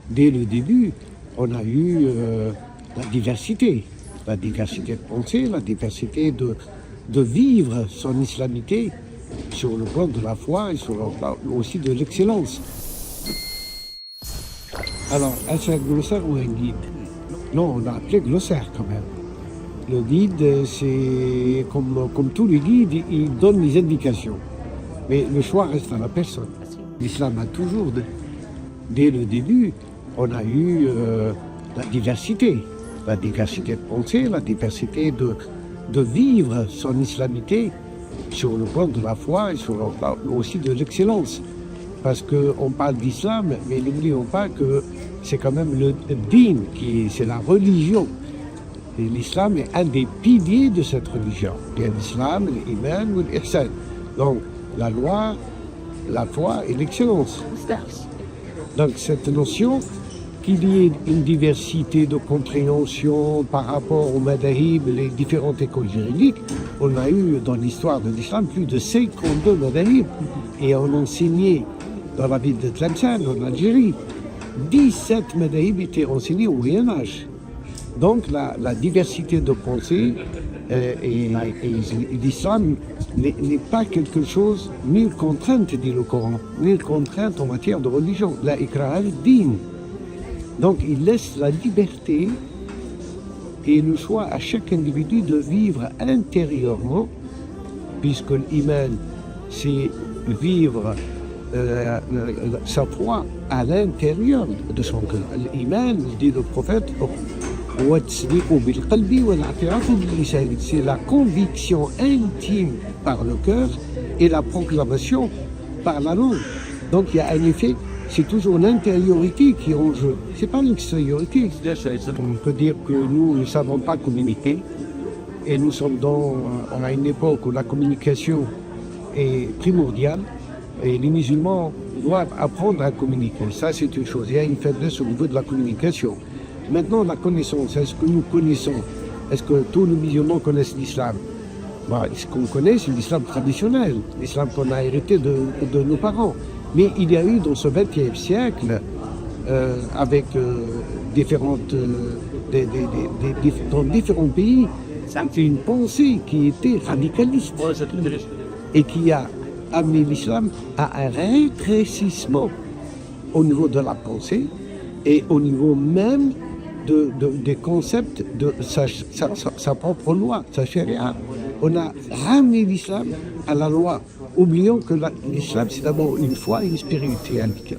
dès le début, on a eu la diversité de pensée, la diversité de vivre son islamité sur le plan de la foi et sur le plan aussi de l'excellence. Alors, est-ce un glossaire ou un guide? Non, on a appelé glossaire quand même. Le guide, c'est comme tous les guides, il donne les indications. Mais le choix reste à la personne. L'islam a toujours, dès le début, on a eu la diversité de pensée, la diversité de vivre son islamité sur le plan de la foi et sur le plan aussi de l'excellence. Parce qu'on parle d'islam, mais n'oublions pas que c'est quand même le din, c'est la religion. Et l'islam est un des piliers de cette religion. Il y a l'islam, l'iman ou l'ihsan. Donc, la loi, la foi et l'excellence. Donc, cette notion qu'il y ait une diversité de compréhension par rapport aux madahib, les différentes écoles juridiques, on a eu dans l'histoire de l'islam plus de 52 madahib. Et on enseignait dans la ville de Tlemcen, en Algérie, 17 madahib étaient enseignés au Moyen-Âge. Donc la diversité de pensée et l'islam n'est pas quelque chose, ni une contrainte, dit le Coran, ni une contrainte en matière de religion. La ikraha al-din. Donc il laisse la liberté et le choix à chaque individu de vivre intérieurement, puisque l'iman, c'est vivre sa foi à l'intérieur de son cœur. L'iman, dit le prophète, c'est la conviction intime par le cœur et la proclamation par la langue. Donc il y a un effet, c'est toujours l'intériorité qui est en jeu, c'est pas l'extériorité. On peut dire que nous ne savons pas communiquer et nous sommes à une époque où la communication est primordiale et les musulmans doivent apprendre à communiquer. Ça, c'est une chose. Il y a une faiblesse au niveau de la communication. Maintenant, la connaissance, est-ce que nous connaissons? Est-ce que tous les musulmans connaissent l'islam? Ce qu'on connaît, c'est l'islam traditionnel, l'islam qu'on a hérité de nos parents. Mais il y a eu dans ce XXe siècle, avec dans différents pays, une pensée qui était radicaliste et qui a amené l'islam à un rétrécissement au niveau de la pensée et au niveau même des concepts de sa propre loi, sa charia. On a ramené l'islam à la loi, oubliant que l'islam c'est d'abord une foi et une spiritualité.